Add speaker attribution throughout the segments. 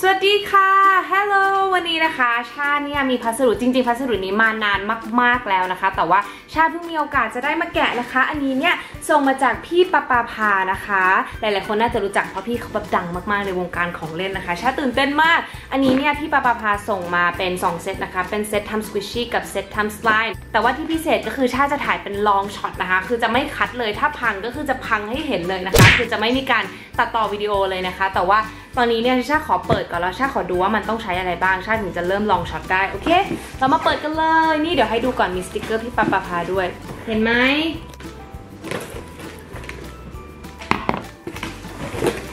Speaker 1: สวัสดีค่ะฮัลโหลวันนี้นะคะชาเนี่ยมีพัสดุจริงๆพัสดุนี้มานานมากๆแล้วนะคะแต่ว่าชาเพิ่งมีโอกาสจะได้มาแกะนะคะอันนี้เนี่ยส่งมาจากพี่ปาพานะคะหลายๆคนน่าจะรู้จักเพราะพี่เขาแบบดังมากๆในวงการของเล่นนะคะชาตื่นเต้นมากอันนี้เนี่ยพี่ปาพาส่งมาเป็น2เซตนะคะเป็นเซตทำสควิชชี่กับเซตทำสไลม์แต่ว่าที่พิเศษก็คือชาจะถ่ายเป็นลองช็อตนะคะคือจะไม่คัดเลยถ้าพังก็คือจะพังให้เห็นเลยนะคะคือจะไม่มีการตัดต่อวิดีโอเลยนะคะแต่ว่าตอนนี้เนี่ยชาขอเปิดก่อนแล้วชาขอดูว่ามันต้องใช้อะไรบ้างชาถึงจะเริ่มลองช็อตได้โอเคเรามาเปิดกันเลยนี่เดี๋ยวให้ดูก่อนมีสติกเกอร์พี่ปาพาด้วยเห็นไหม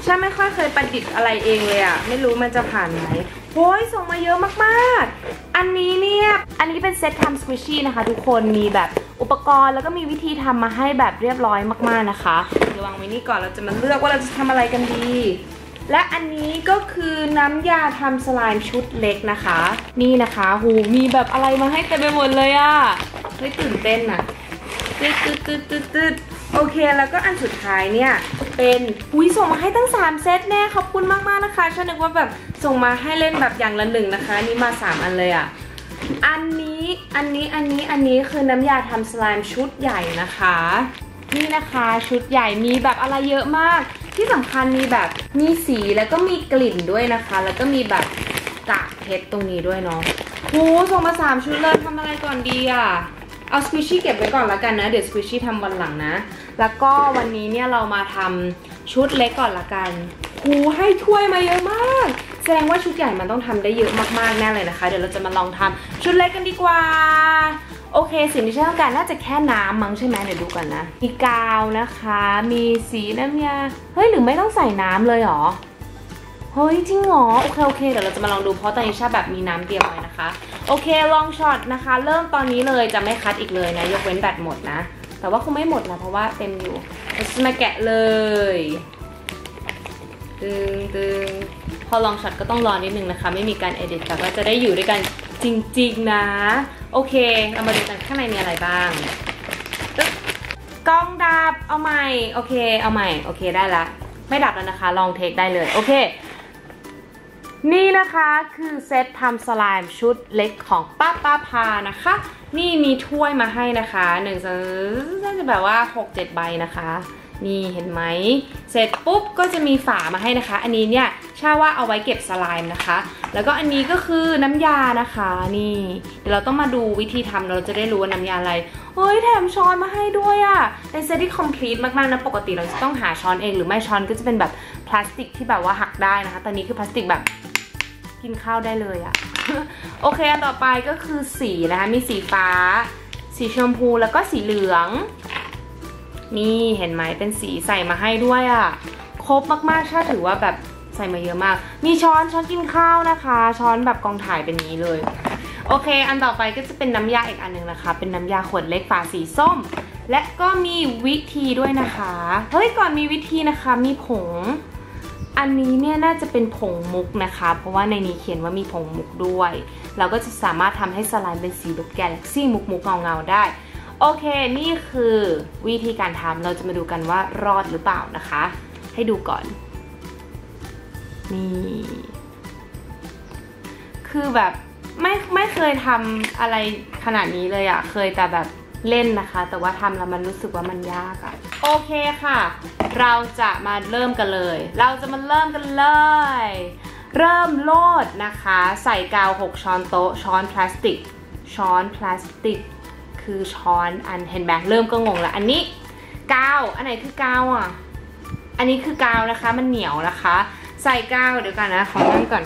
Speaker 1: ชาไม่ค่อยเคยประดิษฐ์อะไรเองเลยอะไม่รู้มันจะผ่านไหมโอ้ยส่งมาเยอะมากๆอันนี้เนี่ยอันนี้เป็นเซตทำสควิชชี่นะคะทุกคนมีแบบอุปกรณ์แล้วก็มีวิธีทำมาให้แบบเรียบร้อยมากๆนะคะเดี๋ยววางไว้นี่ก่อนเราจะมาเลือกว่าเราจะทำอะไรกันดีและอันนี้ก็คือน้ำยาทำสไลม์ชุดเล็กนะคะนี่นะคะหูมีแบบอะไรมาให้เต็มไปหมดเลยอะเฮ้ยตื่นเต้นอะตืดโอเคแล้วก็อันสุดท้ายเนี่ยเป็นส่งมาให้ตั้ง3เซตแน่ขอบคุณมากๆนะคะฉันนึกว่าแบบส่งมาให้เล่นแบบอย่างละ1นะคะนี่มา3อันเลยอะอันนี้คือน้ำยาทำสไลม์ชุดใหญ่นะคะนี่นะคะชุดใหญ่มีแบบอะไรเยอะมากที่สำคัญมีแบบมีสีแล้วก็มีกลิ่นด้วยนะคะแล้วก็มีแบบกากเพชรตรงนี้ด้วยเนาะส่งมา3ชุดเลยทำอะไรก่อนดีอ่ะเอาสควิชชี่เก็บไว้ก่อนละกันนะเดี๋ยวสควิชชี่ทำวันหลังนะแล้วก็วันนี้เนี่ยเรามาทำชุดเล็กก่อนละกันให้ถ้วยมาเยอะมากแสดงว่าชุดใหญ่มันต้องทำได้เยอะมากๆแน่เลยนะคะเดี๋ยวเราจะมาลองทำชุดเล็กกันดีกว่าโอเคสิ่งที่ฉันต้องการน่าจะแค่น้ำมั้งใช่ไหมเดี๋ยวดูก่อนนะมีกาวนะคะมีสีน้ำยาเฮ้ยหรือไม่ต้องใส่น้ำเลยหรอเฮ้ยจริงหรอโอเคเดี๋ยวเราจะมาลองดูเพราะตอนนี้ชาแบบมีน้ำเตรียมไว้นะคะโอเคลองช็อตนะคะเริ่มตอนนี้เลยจะไม่คัดอีกเลยนะยกเว้นแบตหมดนะแต่ว่าคงไม่หมดนะเพราะว่าเต็มอยู่เราจะมาแกะเลยตึงพอลองช็อตก็ต้องรอนิดนึงนะคะไม่มีการเอดิตแต่ว่าจะได้อยู่ด้วยกันจริงๆนะโอเคเรามาดูกันข้างในมีอะไรบ้างกล้องดับเอาใหม่โอเคเอาใหม่โอเคได้ละไม่ดับแล้วนะคะลองเทคได้เลยโอเคนี่นะคะคือเซตทำสไลม์ชุดเล็กของป้าพานะคะนี่มีถ้วยมาให้นะคะน่าจะแบบว่า 6-7 ใบนะคะนี่เห็นไหมเสร็จปุ๊บก็จะมีฝามาให้นะคะอันนี้เนี่ยชาว่าเอาไว้เก็บสไลม์นะคะแล้วก็อันนี้ก็คือน้ำยานะคะนี่เดี๋ยวเราต้องมาดูวิธีทำเราจะได้รู้ว่าน้ำยาอะไรเฮ้ยแถมช้อนมาให้ด้วยอะเป็นเซตที่คอมพลีทมากๆนะปกติเราจะต้องหาช้อนเองหรือไม่ช้อนก็จะเป็นแบบพลาสติกที่แบบว่าหักได้นะคะตอนนี้คือพลาสติกแบบกินข้าวได้เลยอะโอเคอันต่อไปก็คือสีนะคะมีสีฟ้าสีชมพูแล้วก็สีเหลืองนี่เห็นไหมเป็นสีใส่มาให้ด้วยอ่ะครบมากๆชาถือว่าแบบใส่มาเยอะมากมีช้อนกินข้าวนะคะช้อนแบบกองถ่ายเป็นนี้เลยโอเคอันต่อไปก็จะเป็นน้ำยาอีกอันหนึ่งนะคะเป็นน้ำยาขวดเล็กฝาสีส้มและก็มีวิธีด้วยนะคะเฮ้ยก่อนมีวิธีนะคะมีผงอันนี้เนี่ยน่าจะเป็นผงมุกนะคะเพราะว่าในนี้เขียนว่ามีผงมุกด้วยเราก็จะสามารถทำให้สไลม์เป็นสีแบบแกลเล็กซี่มุกเงาได้โอเคนี่คือวิธีการทำเราจะมาดูกันว่ารอดหรือเปล่านะคะให้ดูก่อนนี่คือแบบไม่เคยทำอะไรขนาดนี้เลยอะเคยแต่แบบเล่นนะคะแต่ว่าทำแล้วมันรู้สึกว่ามันยากอะโอเคค่ะเราจะมาเริ่มกันเลยเริ่มโลดนะคะใส่กาว6ช้อนโต๊ะช้อนพลาสติกคือช้อนอันเห็นไหมเริ่มก็งงแล้วอันนี้กาวอันไหนคือกาวอ่ะอันนี้คือกาวนะคะมันเหนียวนะคะใส่กาวเดี๋ยวกันนะขอนั่งก่อน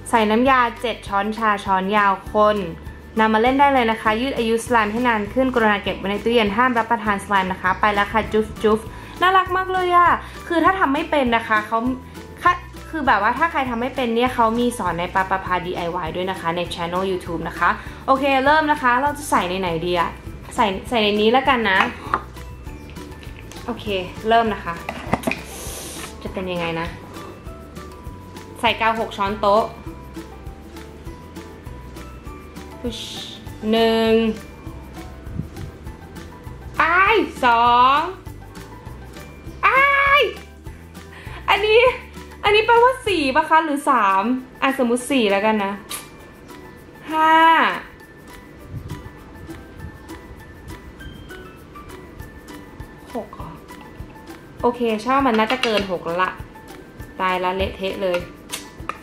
Speaker 1: ใส่น้ำยา7ช้อนชาช้อนยาวคนนำมาเล่นได้เลยนะคะยืดอายุสไลม์ให้นานขึ้นกรุณาเก็บไว้ในตู้เย็นห้ามรับประทานสไลม์นะคะไปแล้วค่ะจุ๊บน่ารักมากเลยอ่ะคือถ้าทำไม่เป็นนะคะคือแบบว่าถ้าใครทำไม่เป็นเนี่ยเขามีสอนในปาพา DIY ด้วยนะคะใน Channel YouTube นะคะโอเคเริ่มนะคะเราจะใส่ในไหนดีอะใส่ในนี้แล้วกันนะโอเคเริ่มนะคะจะเป็นยังไงนะใส่กาว6ช้อนโต๊ะ12อันนี้ แปลว่า4ป่ะคะหรือ3อ่ะสมมุติ4แล้วกันนะ5 6โอเคชามันน่าจะเกิน6แล้วละตายละเละเทะเลย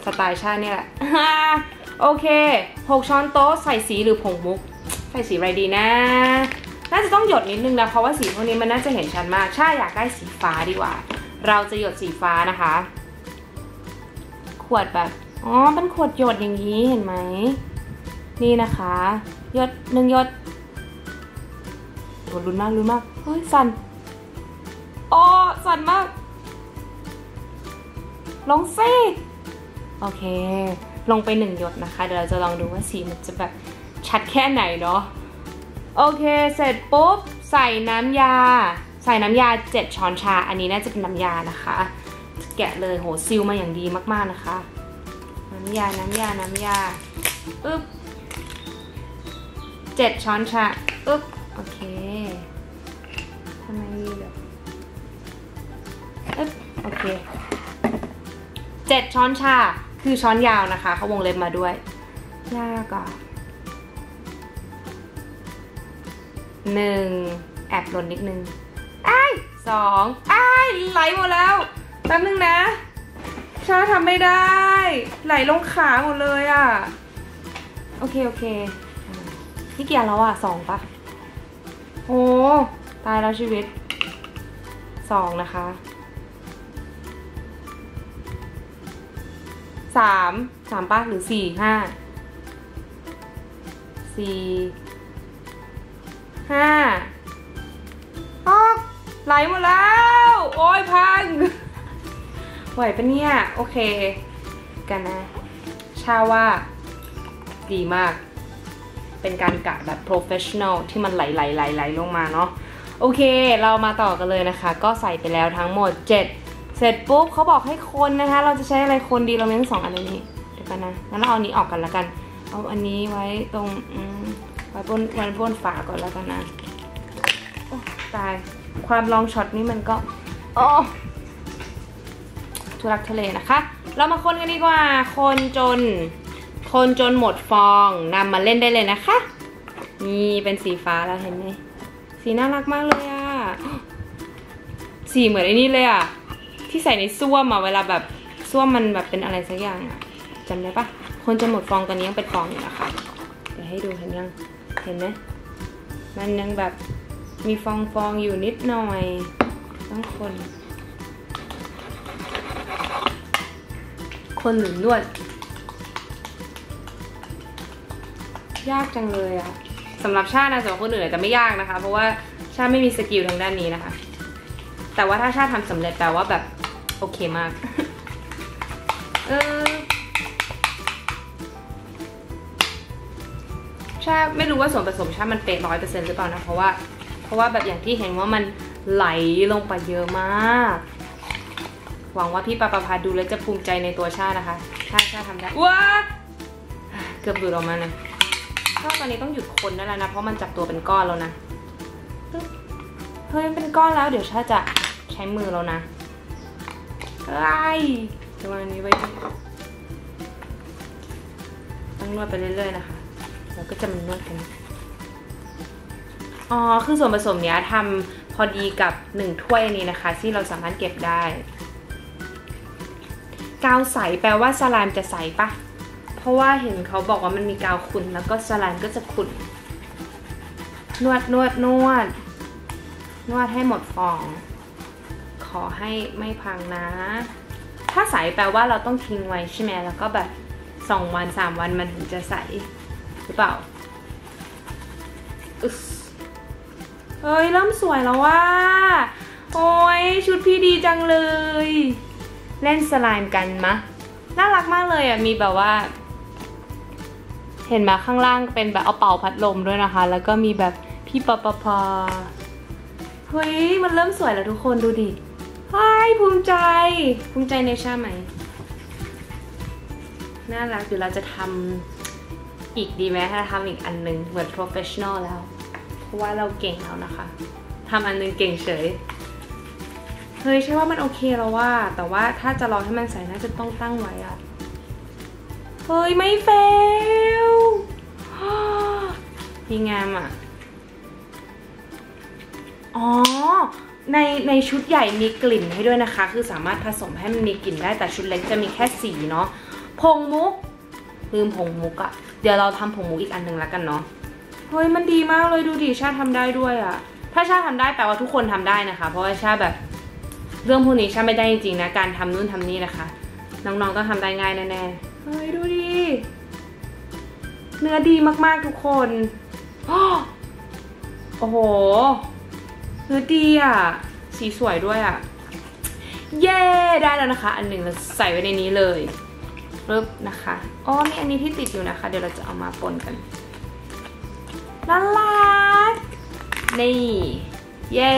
Speaker 1: สไตล์ชาเนี่ยแหละโอเค6ช้อนโต๊ะใส่สีหรือผงมุกใส่สีอะไรดีนะน่าจะต้องหยดนิดนึงนะเพราะว่าสีพวกนี้มันน่าจะเห็นชัดมากชาอยากได้สีฟ้าดีกว่าเราจะหยดสีฟ้านะคะขวดแบบอ๋อเป็นขวดหยดอย่างนี้เห็นไหมนี่นะคะหยด1 หยดโหลุ้นมากลุ้นมากเฮ้ยสั่นอ๋อสั่นมากลงซิโอเคลงไป1 หยดนะคะเดี๋ยวเราจะลองดูว่าสีมันจะแบบชัดแค่ไหนเนาะโอเคเสร็จปุ๊บใส่น้ำยา7 ช้อนชาอันนี้น่าจะเป็นน้ำยานะคะแกะเลยโหซิลมาอย่างดีมากๆนะคะน้ำยาอึ๊บ7 ช้อนชาอึ๊บโอเคทำไมมีแบบอึ๊บโอเค7 ช้อนชาคือช้อนยาวนะคะเขาวงเล็บมาด้วยยากอ่ะ1แอบหล่นนิดนึง2ไหลหมดแล้วแป๊บนึงนะชาทำไม่ได้ไหลลงขาหมดเลยอ่ะโอเคนี่เกียร์แล้วอ่ะ2ป่ะโอ้ตายแล้วชีวิต2นะคะ3ป่ะหรือ4 5 ไหลหมดแล้วโอ้ยพังไหวปะเนี่ยโอเคกันนะชาว่าดีมากเป็นการกะแบบ professional ที่มันไหลลงมาเนาะโอเคเรามาต่อกันเลยนะคะก็ใส่ไปแล้วทั้งหมด7เสร็จปุ๊บเขาบอกให้คนนะคะเราจะใช้อะไรคนดีเรามีทั้ง2อันนี้เดี๋ยวกันนะงั้นเราเอาอันนี้ออกกันแล้วกันเอาอันนี้ไว้ตรงไว้บนฝาก่อนแล้วกันนะโอ้ตายความลองช็อตนี้มันก็ทุลักทุเลนะคะเรามาคนกันดีกว่าคนจนหมดฟองนำมาเล่นได้เลยนะคะนี่เป็นสีฟ้าแล้วเห็นไหมสีน่ารักมากเลยอะสีเหมือนไอ้นี่เลยอะที่ใส่ในส้วมอะเวลาแบบส้วมมันแบบเป็นอะไรสักอย่างอะจำได้ปะคนจนหมดฟองตอนนี้ยังเป็นฟองอยู่นะคะเดี๋ยวให้ดูเห็นยังเห็นไหมมันยังแบบมีฟองอยู่นิดหน่อยต้องคนหรือนวดยากจังเลยอะสำหรับชานะสำหรับคนอื่นอาจจะไม่ยากนะคะเพราะว่าชาไม่มีสกิลทางด้านนี้นะคะแต่ว่าถ้าชาทำสำเร็จแปลว่าแบบโอเคมากชาไม่รู้ว่าส่วนผสมชามันเป๊ะ100%หรือเปล่านะเพราะว่าแบบอย่างที่เห็นว่ามันไหลลงไปเยอะมากหวังว่าพี่ปาปาดูแล้วจะภูมิใจในตัวชานะคะชาทำได้ว้าเกือบหลุดออกมานะชาตอนนี้ต้องหยุดคนได้แล้วนะเพราะมันจับตัวเป็นก้อนแล้วนะเฮ้ยเป็นก้อนแล้วเดี๋ยวชาจะใช้มือแล้วนะจะวางนี้ไว้ต้องนวดไปเรื่อยๆนะคะแล้วก็จะมานวดกันคือส่วนผสมเนี้ยทำพอดีกับ1 ถ้วยนี้นะคะที่เราสามารถเก็บได้กาวใสแปลว่าสไลม์จะใสปะเพราะว่าเห็นเขาบอกว่ามันมีกาวขุ่นแล้วก็สไลม์ก็จะขุ่นนวดให้หมดฟองขอให้ไม่พังนะถ้าใสแปลว่าเราต้องทิ้งไว้ใช่ไหมแล้วก็แบบ2 วัน 3 วันมันถึงจะใสหรือเปล่าเฮ้ยเริ่มสวยแล้วว่าโอ้ยชุดพี่ดีจังเลยเล่นสไลม์กันมะน่ารักมากเลยอ่ะมีแบบว่าเห็นมาข้างล่างเป็นแบบเอาเป่าพัดลมด้วยนะคะแล้วก็มีแบบพี่ปอเฮ้ยมันเริ่มสวยแล้วทุกคนดูดิเฮ้ยภูมิใจในชาไหมน่ารักเดี๋ยวเราจะทำอีกดีไหมถ้าทำอีกอันนึงเหมือน professional แล้วเพราะว่าเราเก่งแล้วนะคะทำอันนึงเก่งเฉย เฮ้ยใช่ว่ามันโอเคแล้วว่าแต่ว่าถ้าจะรอให้มันใส่น่าจะต้องตั้งไว้อะเฮ้ยไม่เฟลดีงามอะอ๋อในชุดใหญ่มีกลิ่นให้ด้วยนะคะคือสามารถผสมให้มันมีกลิ่นได้แต่ชุดเล็กจะมีแค่สีเนาะผงมุกลืมผงมุกอะเดี๋ยวเราทำผงมุกอีกอันหนึ่งแล้วกันเนาะเฮ้ยมันดีมากเลยดูดิชาทำได้ด้วยอะถ้าชาทำได้แปลว่าทุกคนทำได้นะคะเพราะว่าชาแบบเรื่องพวกนี้ชาไม่ได้จริงๆนะการทำนู่นทำนี่นะคะน้องๆก็ทำได้ง่ายแน่ๆเฮ้ยดูดิเนื้อดีมากๆทุกคนโอ้โหเนื้อดีอ่ะสีสวยด้วยอ่ะเย้ได้แล้วนะคะอันหนึ่งเราใส่ไว้ในนี้เลยปึ๊บนะคะอ๋อมีอันนี้ที่ติดอยู่นะคะเดี๋ยวเราจะเอามาปนกันน่ารักนี่เย้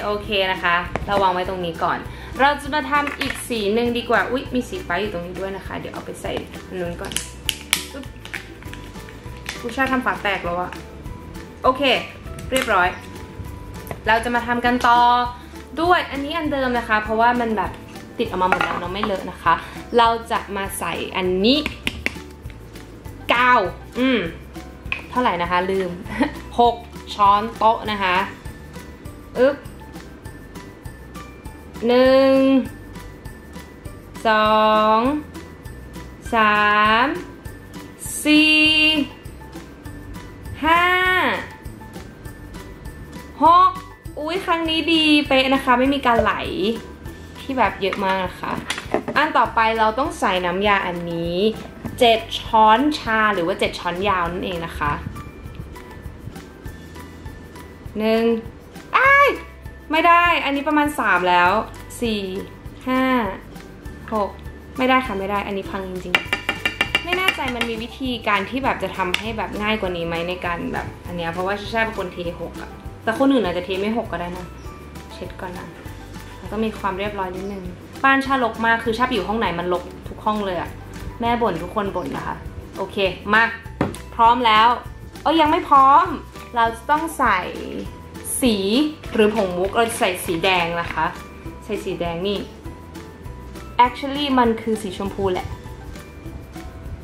Speaker 1: โอเคนะคะเราวางไว้ตรงนี้ก่อนเราจะมาทำอีกสีหนึ่งดีกว่าอุ๊ยมีสีฟ้าอยู่ตรงนี้ด้วยนะคะเดี๋ยวเอาไปใส่อันนู้นก่อนปึ๊บผู้ชายทำฝาแตกแล้วอะโอเคเรียบร้อยเราจะมาทำกันต่อด้วยอันนี้อันเดิมนะคะเพราะว่ามันแบบติดออกมาหมดแล้วเนาะไม่เลอะนะคะเราจะมาใส่อันนี้กาวเท่าไหร่นะคะลืม 6 ช้อนโต๊ะนะคะ1 2 3 4 5 6อุ้ยครั้งนี้ดีเป๊ะนะคะไม่มีการไหลที่แบบเยอะมากนะคะอันต่อไปเราต้องใส่น้ำยาอันนี้7 ช้อนชาหรือว่า7 ช้อนยาวนั่นเองนะคะไม่ได้อันนี้ประมาณ3แล้ว4 5 6ไม่ได้ค่ะไม่ได้อันนี้พังจริงๆไม่แน่ใจมันมีวิธีการที่แบบจะทำให้แบบง่ายกว่านี้ไหมในการแบบอันเนี้ยเพราะว่าใช่เป็นคนเท6อะแต่คนอื่นอาจจะเทไม่6ก็ได้นะเช็ดก่อนนะแล้วก็มีความเรียบร้อยนิดนึงบ้านชาลกมากคือชาอยู่ห้องไหนมันรกทุกห้องเลยอะแม่บ่นทุกคนบ่นนะคะโอเคมาพร้อมแล้วยังไม่พร้อมเราจะต้องใส่สีหรือผงมุกเราจะใส่สีแดงนะคะใส่สีแดงนี่ actually มันคือสีชมพูแหละ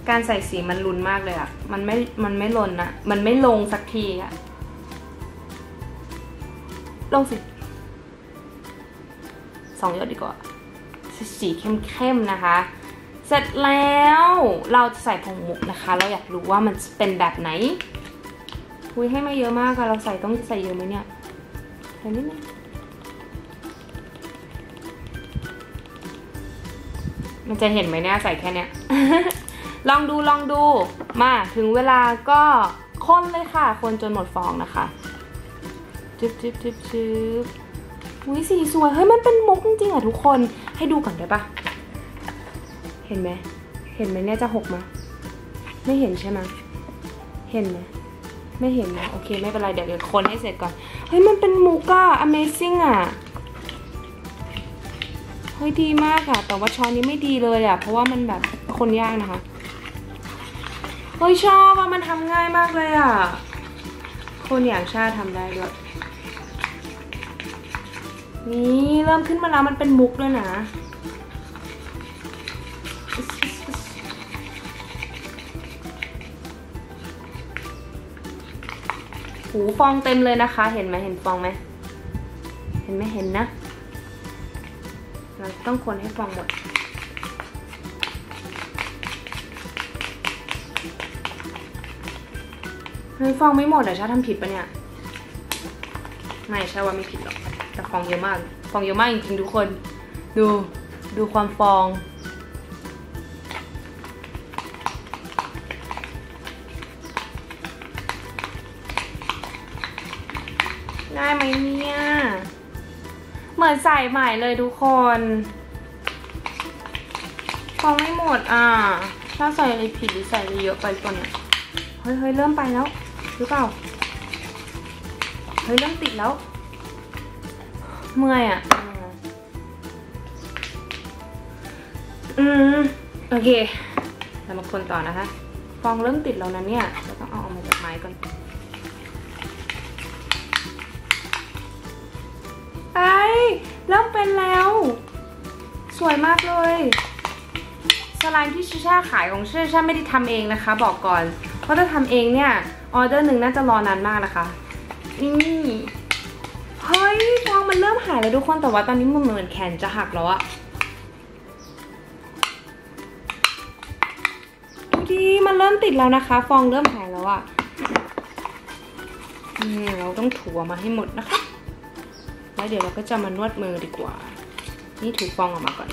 Speaker 1: การใส่สีมันลุ้นมากเลยอะมันไม่ลนนะมันไม่ลงสักทีอะลงสิ2 หยดดีกว่าสีเข้มๆนะคะเสร็จแล้วเราจะใส่ผงมุกนะคะเราอยากรู้ว่ามันเป็นแบบไหนคุยให้มาเยอะมากค่ะเราต้องใส่เยอะไหมเนี่ยใส่นิดนึงมันจะเห็นไหมเนี่ยใส่แค่เนี้ย ลองดูมาถึงเวลาก็คนเลยค่ะคนจนหมดฟองนะคะจึ๊บอุ้ยสีสวยเฮ้ยมันเป็นมุกจริงๆอ่ะทุกคนให้ดูก่อนได้ปะเห็นไหมเนี่ยจะหกมั้ยไม่เห็นใช่ไหมเห็นไหมไม่เห็นนะโอเคไม่เป็นไรเดี๋ยวคนให้เสร็จก่อนเฮ้ยมันเป็นมุกอะ Amazing อะเฮ้ยดีมากอะแต่ว่าช้อนนี้ไม่ดีเลยอะเพราะว่ามันแบบคนยากนะคะเฮ้ยชอบว่ามันทำง่ายมากเลยอะคนอย่างชาทำได้ด้วยนี่เริ่มขึ้นมาแล้วมันเป็นมุกด้วยนะหูฟองเต็มเลยนะคะเห็นไหมเห็นฟองไหมเห็นไหมเห็นนะเราต้องคนให้ฟองหมดเฮ้ยฟองไม่หมดอะชาทำผิดปะเนี่ยไม่ใช่ว่าไม่ผิดหรอกแต่ฟองเยอะมากจริงๆทุกคนดูความฟองได้ไหมเนี่ยเหมือนใส่ใหม่เลยทุกคนฟองไม่หมดถ้าใส่อะไรผิดหรือใส่อะไรเยอะไปก่อนเนี่ยเฮ้ยเริ่มไปแล้วหรือเปล่าเฮ้ยเริ่มติดแล้วเมื่อยอ่ะโอเคเรามาคนต่อนะคะฟองเริ่มติดแล้วนะเนี่ยเราต้องเอาออกมาจากไม้ก่อน เริ่มเป็นแล้วสวยมากเลยสไลม์ที่ชาชาขายของชาชาไม่ได้ทำเองนะคะบอกก่อนเพราะถ้าทำเองเนี่ยออเดอร์หนึ่งน่าจะรอนานมากนะคะนี่เฮ้ยฟองมันเริ่มหายแล้วทุกคนแต่ว่าตอนนี้มันเหมือนแขนจะหักแล้วอะดูดิมันเริ่มติดแล้วนะคะฟองเริ่มหายแล้วอะเราต้องถูมาให้หมดนะคะแล้วเดี๋ยวเราก็จะมานวดมือดีกว่านี่ถูฟองออกมาก่อน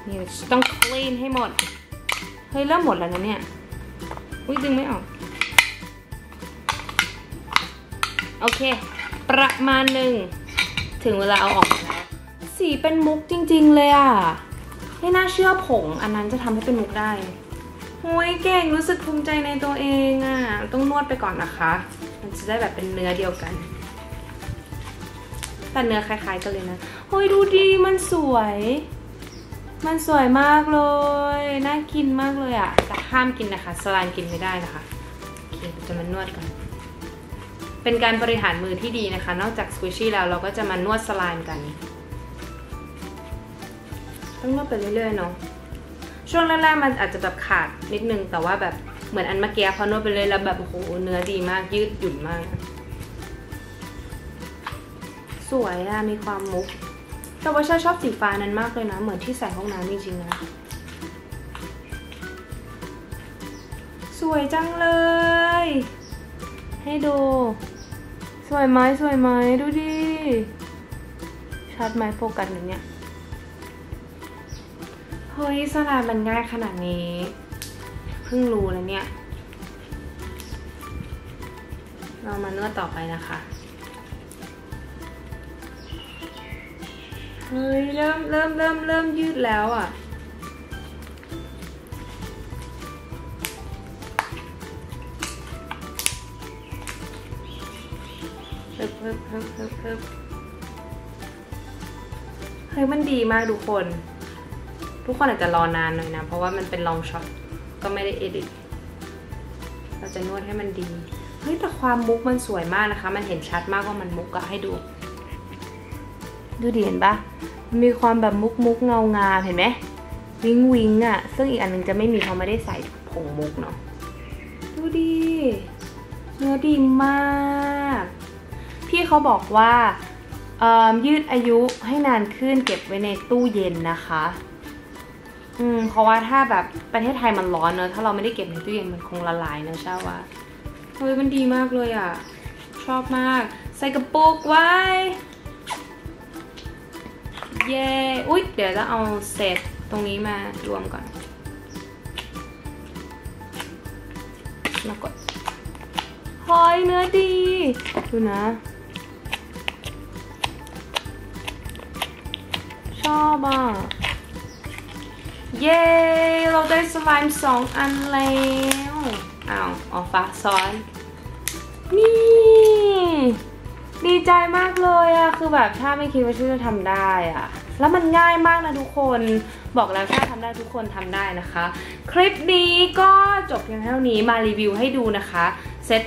Speaker 1: นี่ต้องคลีนให้หมดเฮ้ยเริ่มหมดแล้วนะเนี่ยอุ้ยดึงไม่ออกโอเคประมาณหนึ่งถึงเวลาเอาออกมาแล้วสีเป็นมุกจริงๆเลยอ่ะไม่น่าเชื่อผงอันนั้นจะทำให้เป็นมุกได้โอ้ยเก่งรู้สึกภูมิใจในตัวเองอ่ะต้องนวดไปก่อนนะคะมันจะได้แบบเป็นเนื้อเดียวกันแต่เนื้อคล้ายๆกันเลยนะโอ้ยดูดีมันสวยมากเลยน่ากินมากเลยอ่ะแต่ห้ามกินนะคะสไลม์กินไม่ได้นะคะโอเคจะมานวดกันเป็นการบริหารมือที่ดีนะคะนอกจากสควิชชี่แล้วเราก็จะมานวดสไลม์กันต้องนวดไปเรื่อยๆเนาะช่วงแรกๆมันอาจจะแบบขาดนิดนึงแต่ว่าแบบเหมือนอันเมื่อกี้พอนวดไปเลยแล้วแบบโอ้โหเนื้อดีมากยืดหยุ่นมากสวยอะมีความมุกแต่ว่าชอบสีฟ้านั้นมากเลยนะเหมือนที่ใส่ห้องน้ำจริงๆนะสวยจังเลยให้ดูสวยไหมดูดิชัดไหมโฟกัสหนึ่งเนี่ยเฮ้ยสไลม์มันง่ายขนาดนี้เพิ่งรู้แล้วเนี่ยเรามานวดต่อไปนะคะเฮ้ยเริ่มยืดแล้วอ่ะเฮ้ยมันดีมากทุกคนอาจจะรอนานหน่อยนะเพราะว่ามันเป็นลองช็อตก็ไม่ได้เอดิตเราจะนวดให้มันดีเฮ้ยแต่ความมุกมันสวยมากนะคะมันเห็นชัดมากว่ามันมุกอะให้ดูดิเห็นปะมันมีความแบบมุกเงางามเห็นไหมวิงอะซึ่งอีกอันนึงจะไม่มีเพราะไม่ได้ใส่ผงมุกเนาะดูดิเนื้อดีมากพี่เขาบอกว่ายืดอายุให้นานขึ้นเก็บไว้ในตู้เย็นนะคะเพราะว่าถ้าแบบประเทศไทยมันร้อนเนอะถ้าเราไม่ได้เก็บในตู้เย็นมันคงละลายนะเชื่อว่าเฮ้ยมันดีมากเลยอ่ะชอบมากใส่กระปุกไว้เย้อุ๊ยเดี๋ยวจะเอาเศษตรงนี้มารวมก่อนแล้วกดเฮ้ยเนื้อดีดูนะชอบอ่ะเย้เราได้สไลม์2 อันแล้วเอาฟ้าซ้อนนี่ดีใจมากเลยอะคือแบบถ้าไม่คิดว่าจะทำได้อะแล้วมันง่ายมากนะทุกคนบอกแล้วถ้าทำได้ทุกคนทำได้นะคะคลิปนี้ก็จบเพียงเท่านี้มารีวิวให้ดูนะคะเซต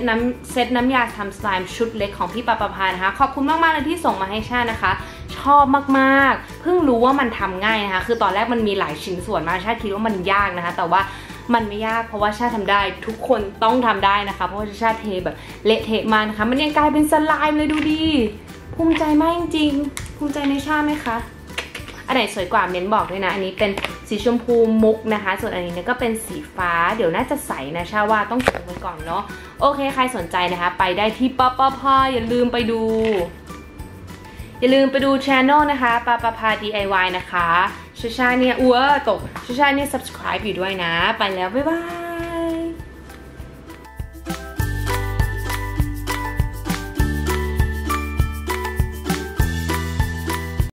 Speaker 1: น้ำยาทำสไลม์ชุดเล็กของพี่ปาปาพานะคะขอบคุณมากๆเลยที่ส่งมาให้ชานะคะชอบมากๆเพิ่งรู้ว่ามันทำง่ายนะคะคือตอนแรกมันมีหลายชิ้นส่วนมากชาคิดว่ามันยากนะคะแต่ว่ามันไม่ยากเพราะว่าชาทำได้ทุกคนต้องทำได้นะคะเพราะว่าชาเทแบบเละเทะมานะคะมันยังกลายเป็นสไลม์เลยดูดิภูมิใจมากจริงๆภูมิใจในชาไหมคะอันไหนสวยกว่าเม้นบอกด้วยนะอันนี้เป็นสีชมพูมุกนะคะส่วนอันนี้เนี่ยก็เป็นสีฟ้าเดี๋ยวน่าจะใสนะชาว่าต้องส่งไว้ก่อนเนาะโอเคใครสนใจนะคะไปได้ที่ปาปาพาอย่าลืมไปดูchannel นะคะปาปาพา DIY นะคะชาเนี่ยตกชาเนี่ย subscribe อยู่ด้วยนะไปแล้วบ๊ายบาย